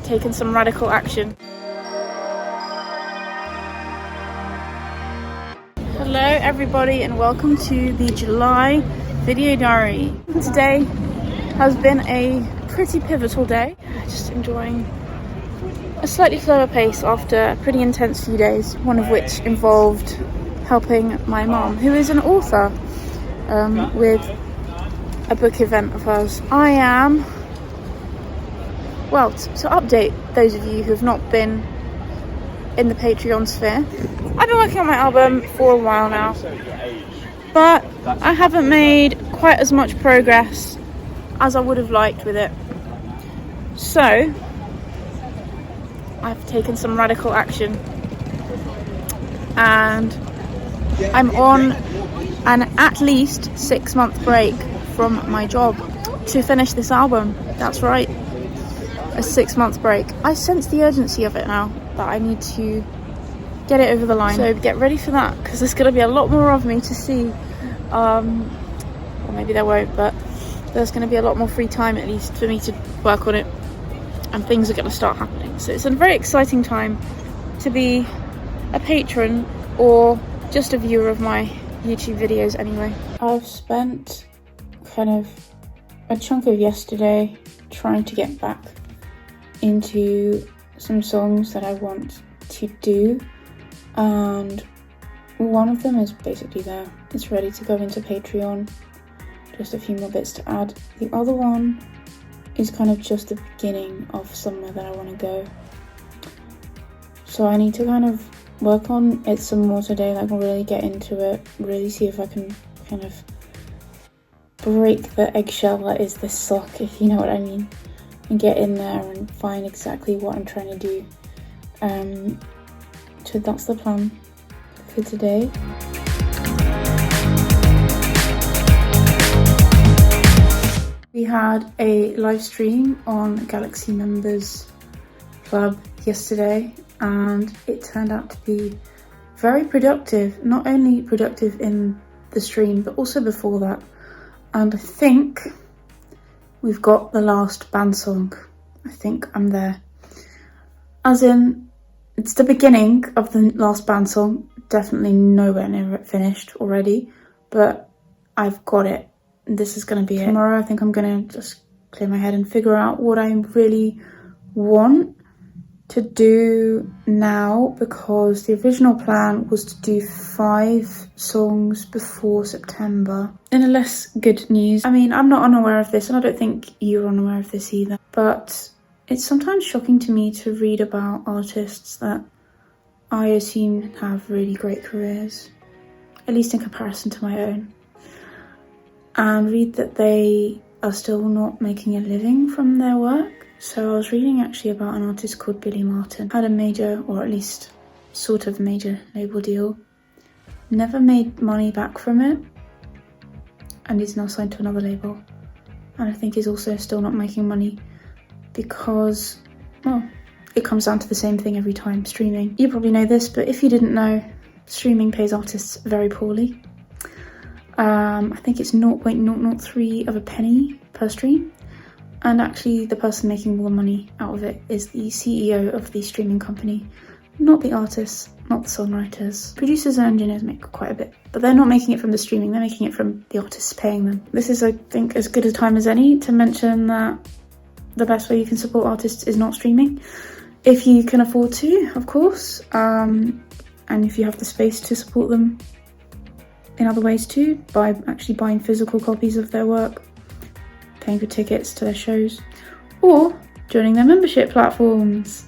taken some radical action. Hello everybody and welcome to the July video diary. Today has been a pretty pivotal day. Just enjoying a slightly slower pace after a pretty intense few days, one of which involved helping my mom, who is an author, with a book event of hers. I am, well, to update those of you who have not been in the Patreon sphere, I've been working on my album for a while now, but I haven't made quite as much progress as I would have liked with it. So I've taken some radical action and I'm on an at least 6-month break from my job to finish this album. That's right, a 6-month break. I sense the urgency of it now, that I need to get it over the line. So get ready for that, because there's going to be a lot more of me to see. Or maybe there won't, but there's going to be a lot more free time at least for me to work on it, and things are going to start happening. So it's a very exciting time to be a patron or just a viewer of my YouTube videos anyway. I've spent kind of a chunk of yesterday trying to get back into some songs that I want to do, and one of them is basically there. It's ready to go into Patreon. Just a few more bits to add. The other one is kind of just the beginning of somewhere that I want to go. So I need to kind of work on it some more today, like really get into it, really see if I can kind of break the eggshell that is this sock, if you know what I mean, and get in there and find exactly what I'm trying to do. So that's the plan for today. We had a live stream on Galaxy Members Club yesterday, and it turned out to be very productive. Not only productive in the stream, but also before that. And I think we've got the last band song. I think I'm there. As in, it's the beginning of the last band song. Definitely nowhere near it finished already, but I've got it. This is going to be it. Tomorrow I think I'm going to just clear my head and figure out what I really want to do now, because the original plan was to do 5 songs before September. In a less good news, I mean, I'm not unaware of this, and I don't think you're unaware of this either, but it's sometimes shocking to me to read about artists that I assume have really great careers, at least in comparison to my own, and read that they are still not making a living from their work. So I was reading actually about an artist called Billy Martin, had a major, or at least sort of major label deal, never made money back from it, and is now signed to another label. And I think is also still not making money because, well, it comes down to the same thing every time, streaming. You probably know this, but if you didn't know, streaming pays artists very poorly. I think it's 0.003 of a penny per stream. And actually the person making all the money out of it is the CEO of the streaming company, not the artists, not the songwriters. Producers and engineers make quite a bit, but they're not making it from the streaming, they're making it from the artists paying them. This is, I think, as good a time as any to mention that the best way you can support artists is not streaming. If you can afford to, of course, and if you have the space to support them in other ways too, by actually buying physical copies of their work, paying for tickets to their shows, or joining their membership platforms.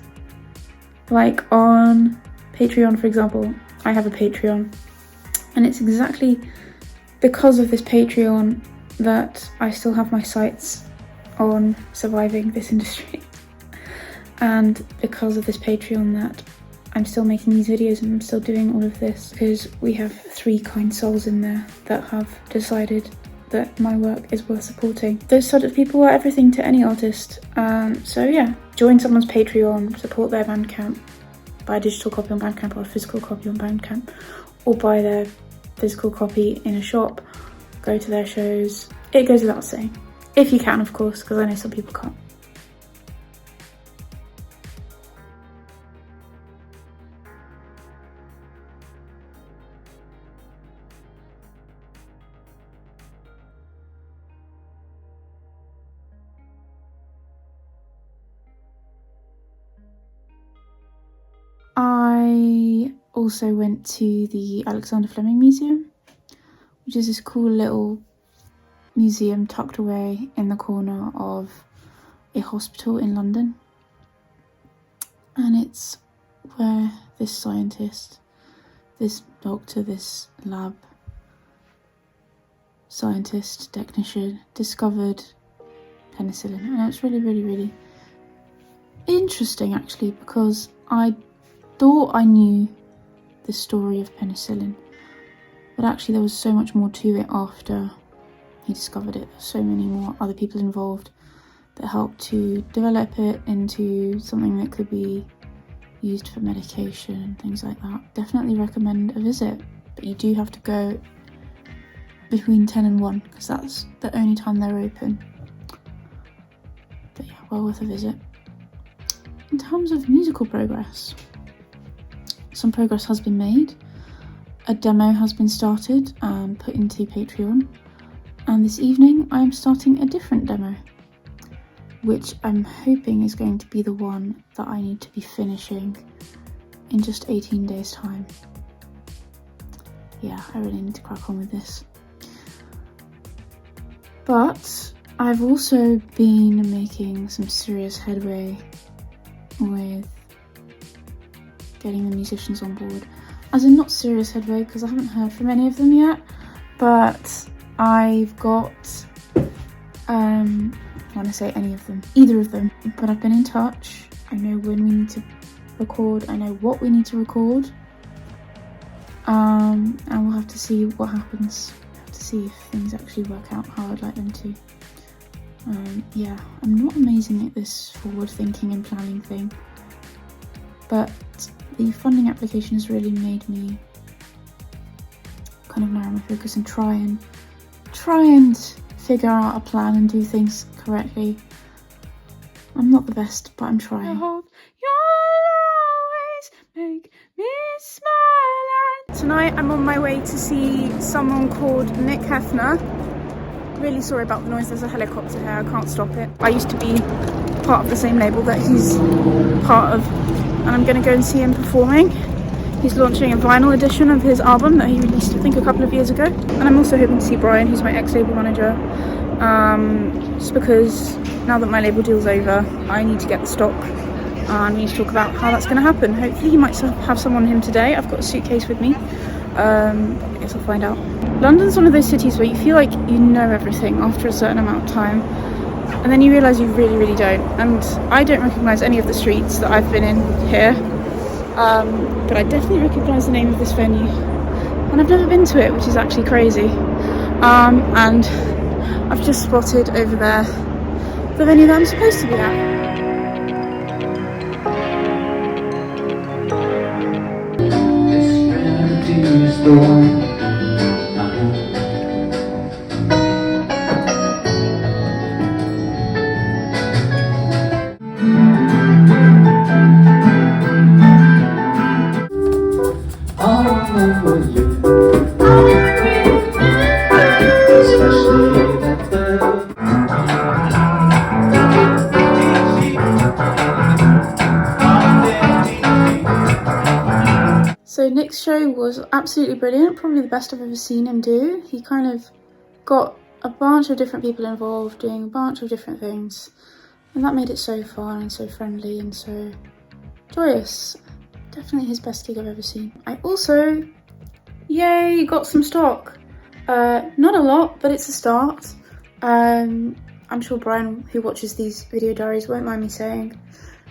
Like on Patreon, for example. I have a Patreon, and it's exactly because of this Patreon that I still have my sights on surviving this industry, and because of this Patreon that I'm still making these videos and I'm still doing all of this, because we have 3 kind souls in there that have decided that my work is worth supporting. Those sort of people are everything to any artist. So yeah, join someone's Patreon, support their Bandcamp, buy a digital copy on Bandcamp or a physical copy on Bandcamp, or buy their physical copy in a shop, go to their shows. It goes without saying. If you can, of course, because I know some people can't. also went to the Alexander Fleming Museum, which is this cool little museum tucked away in the corner of a hospital in London. And it's where this scientist, this doctor, this lab scientist, technician, discovered penicillin. And it's really, really, really interesting actually, because I thought I knew the story of penicillin, but actually there was so much more to it after he discovered it. There's so many more other people involved that helped to develop it into something that could be used for medication and things like that. Definitely recommend a visit, but you do have to go between 10 and 1 because that's the only time they're open. But yeah, well worth a visit. In terms of musical progress, some progress has been made. A demo has been started and put into Patreon, and this evening I am starting a different demo, which I'm hoping is going to be the one that I need to be finishing in just 18 days time. Yeah, I really need to crack on with this. But I've also been making some serious headway with getting the musicians on board. As in, not serious headway because I haven't heard from any of them yet, but I've got, I want to say any of them, either of them, but I've been in touch. I know when we need to record, I know what we need to record, and we'll have to see what happens. We'll have to see if things actually work out how I'd like them to. Yeah, I'm not amazing at this forward thinking and planning thing, but the funding application has really made me kind of narrow my focus and try and figure out a plan and do things correctly. I'm not the best, but I'm trying. I hope you'll always make me smile. Tonight I'm on my way to see someone called Nick Hefner. Really sorry about the noise, there's a helicopter here, I can't stop it. I used to be part of the same label that he's part of, and I'm going to go and see him performing. He's launching a vinyl edition of his album that he released, I think, a couple of years ago. And I'm also hoping to see Brian, who's my ex-label manager, just because now that my label deal's over, I need to get the stock and we need to talk about how that's going to happen. Hopefully he might have someone on him today. I've got a suitcase with me. I guess I'll find out. London's one of those cities where you feel like you know everything after a certain amount of time, and then you realise you really, really don't. And I don't recognise any of the streets that I've been in here, but I definitely recognise the name of this venue, and I've never been to it, which is actually crazy. And I've just spotted over there the venue that I'm supposed to be at. The one. So Nick's show was absolutely brilliant, probably the best I've ever seen him do. He kind of got a bunch of different people involved doing a bunch of different things, and that made it so fun and so friendly and so joyous. Definitely his best gig I've ever seen. I also, yay, got some stock. Not a lot, but it's a start. I'm sure Brian, who watches these video diaries, won't mind me saying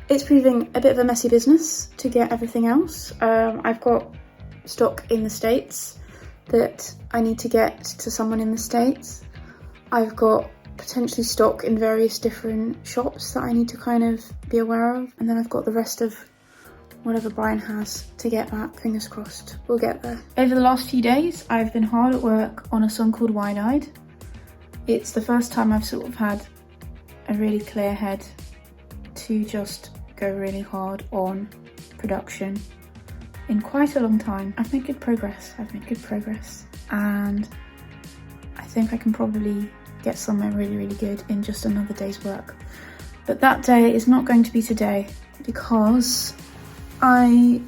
it's proving a bit of a messy business to get everything else. I've got stock in the States that I need to get to someone in the States. I've got potentially stock in various different shops that I need to kind of be aware of. And then I've got the rest of whatever Brian has to get back. Fingers crossed, we'll get there. Over the last few days, I've been hard at work on a song called Wide-Eyed. It's the first time I've sort of had a really clear head to just go really hard on production in quite a long time. I've made good progress, and I think I can probably get somewhere really, really good in just another day's work. But that day is not going to be today because I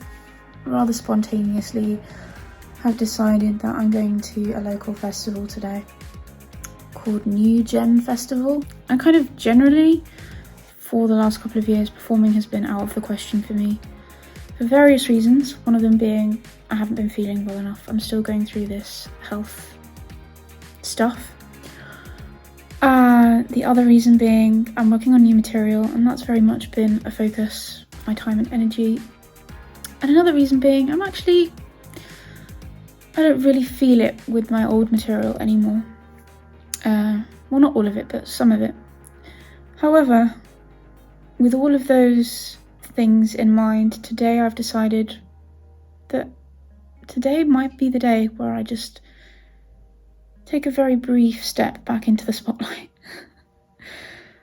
rather spontaneously have decided that I'm going to a local festival today called New Gen Festival. And kind of generally, for the last couple of years, performing has been out of the question for me for various reasons. One of them being I haven't been feeling well enough. I'm still going through this health stuff. The other reason being I'm working on new material, and that's very much been a focus of my time and energy. And another reason being I don't really feel it with my old material anymore. Well, not all of it, but some of it. However, with all of those things in mind, today I've decided that today might be the day where I just take a very brief step back into the spotlight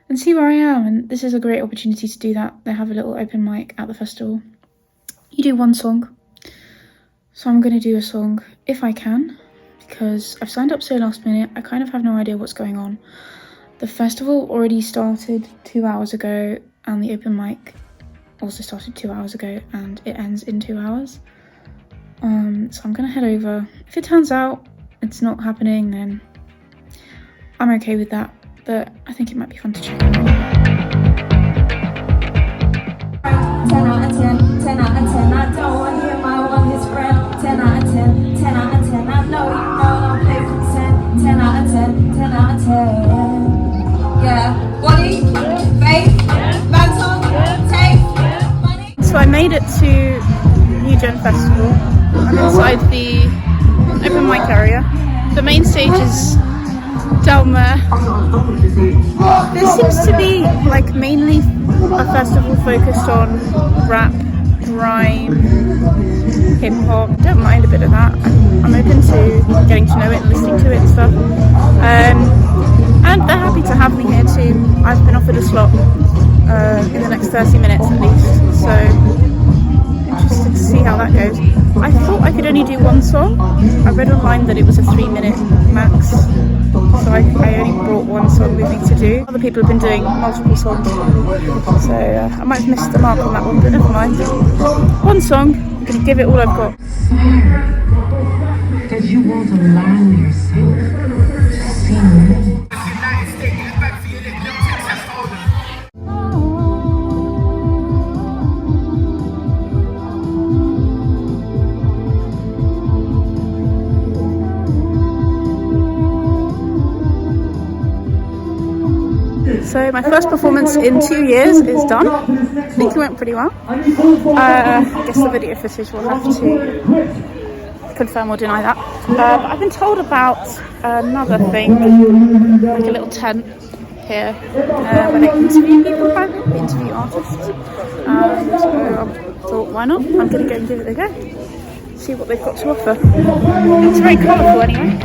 and see where I am. And this is a great opportunity to do that. They have a little open mic at the festival. You do one song. So I'm going to do a song if I can, because I've signed up so last minute. I kind of have no idea what's going on. The festival already started 2 hours ago, and the open mic also started 2 hours ago, and it ends in 2 hours. So I'm going to head over. If it turns out it's not happening, then I'm okay with that, but I think it might be fun to check out. 10 out of 10, 10 out of 10, I don't want to hear my one his friend. 10 out of 10, 10 out of 10, I know you know don't play consent. 10 out of 10, 10 out of 10. Yeah, body, face, baton, tape, money. So I made it to New Gen Festival. I'm inside the open mic area. The main stage is down there. This seems to be like mainly a festival focused on rap, grime, hip hop. Don't mind a bit of that. I'm open to getting to know it and listening to it and stuff. And they're happy to have me here too. I've been offered a slot in the next 30 minutes at least. So interested to see how that goes. I thought I could only do one song. I read online that it was a 3-minute max, so I only brought one song with me to do. Other people have been doing multiple songs, so I might have missed the mark on that one, but never mind. One song, I'm going to give it all I've got. That you won't allow yourself to see me. So my first performance in 2 years is done. I think it went pretty well. I guess the video footage will have to confirm or deny that. But I've been told about another thing, like a little tent here, where they interview people, apparently, interview artists. So I thought, why not? I'm going to go and give it a go, see what they've got to offer. It's very colourful anyway.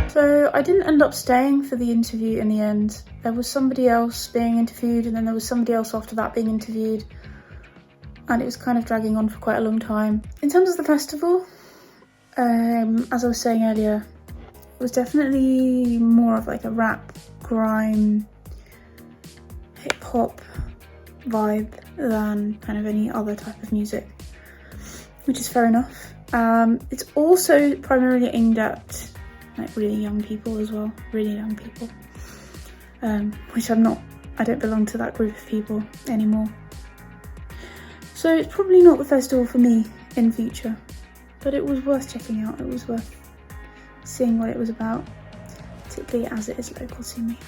So I didn't end up staying for the interview in the end. There was somebody else being interviewed, and then there was somebody else after that being interviewed, and it was kind of dragging on for quite a long time. In terms of the festival, as I was saying earlier, it was definitely more of like a rap, grime, hip hop vibe than kind of any other type of music, which is fair enough. It's also primarily aimed at like really young people as well, really young people, which I'm not. I don't belong to that group of people anymore. So it's probably not the festival for me in future, but it was worth checking out. It was worth seeing what it was about, particularly as it is local to me.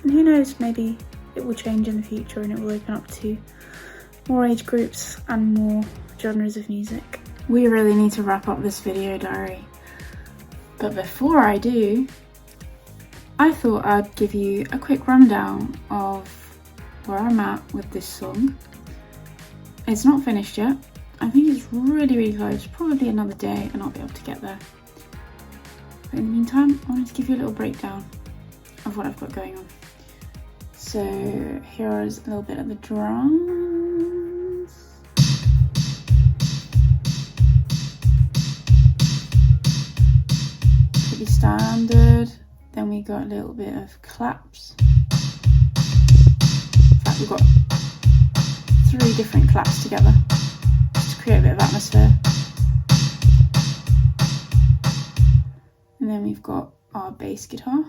And who knows, maybe it will change in the future and it will open up to more age groups and more genres of music. We really need to wrap up this video diary. But before I do, I thought I'd give you a quick rundown of where I'm at with this song. It's not finished yet. I think it's really close, probably another day and I'll be able to get there. But in the meantime, I wanted to give you a little breakdown of what I've got going on. So here is a little bit of the drums. Pretty standard. Then we got a little bit of claps. In fact, like we've got 3 different claps together just to create a bit of atmosphere. And then we've got our bass guitar.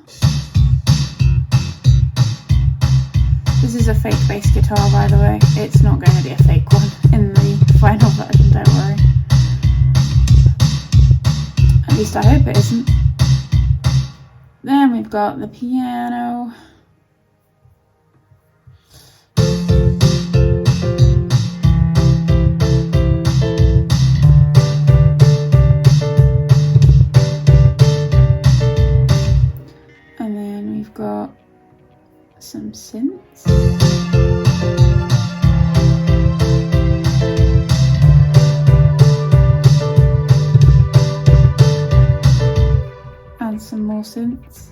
This is a fake bass guitar, by the way. It's not going to be a fake one in the final version, don't worry. At least I hope it isn't. Then we've got the piano. And then we've got some synths. And some more synths.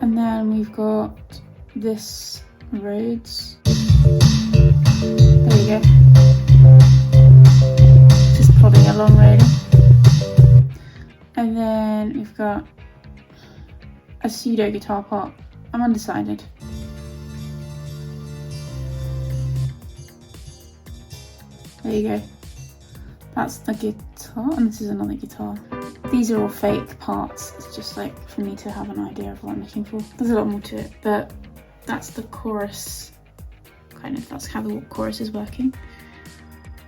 And then we've got this Rhodes. There you go. Just plodding along really. And then we've got a pseudo guitar part. I'm undecided. There you go. That's the guitar, and this is another guitar. These are all fake parts. It's just like for me to have an idea of what I'm looking for. There's a lot more to it, but that's the chorus. Kind of, that's how the chorus is working.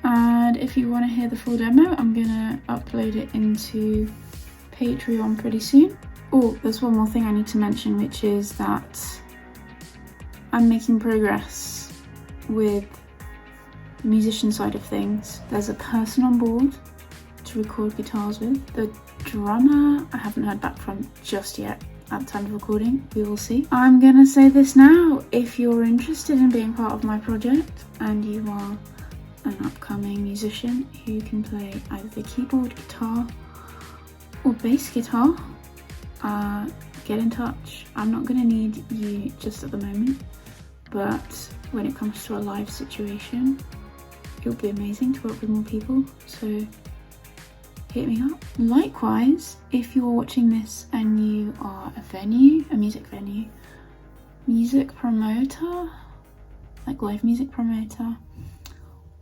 And if you want to hear the full demo, I'm gonna upload it into Patreon pretty soon. Oh, there's one more thing I need to mention, which is that I'm making progress with the musician side of things. There's a person on board to record guitars with. The drummer I haven't heard back from just yet at the time of recording. We will see. I'm gonna say this now. If you're interested in being part of my project and you are an upcoming musician who can play either the keyboard, guitar or bass guitar, get in touch. I'm not going to need you just at the moment, but when it comes to a live situation, it would be amazing to work with more people, so hit me up. Likewise, if you're watching this and you are a venue, a music venue, music promoter, like live music promoter,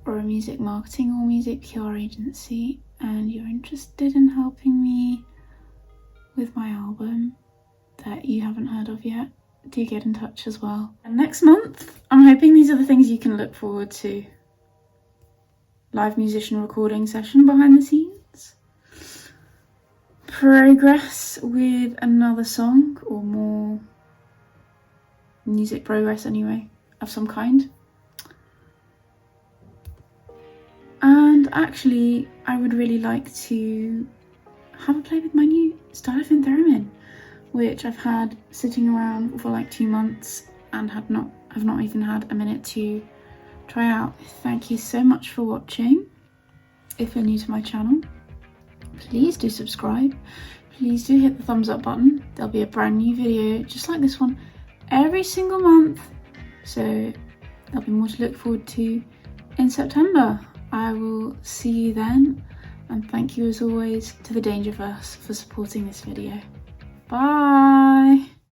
or a music marketing or music PR agency, and you're interested in helping me with my album that you haven't heard of yet, do get in touch as well. And next month, I'm hoping these are the things you can look forward to. Live musician recording session behind the scenes, progress with another song, or more music progress anyway, of some kind. And actually, I would really like to have a play with my new stylophone theremin, which I've had sitting around for like 2 months and have not even had a minute to try out. Thank you so much for watching. If you're new to my channel, please do subscribe. Please do hit the thumbs up button. There'll be a brand new video just like this one every single month, so there'll be more to look forward to in September. I will see you then, and thank you as always to the Dangerverse for supporting this video. Bye!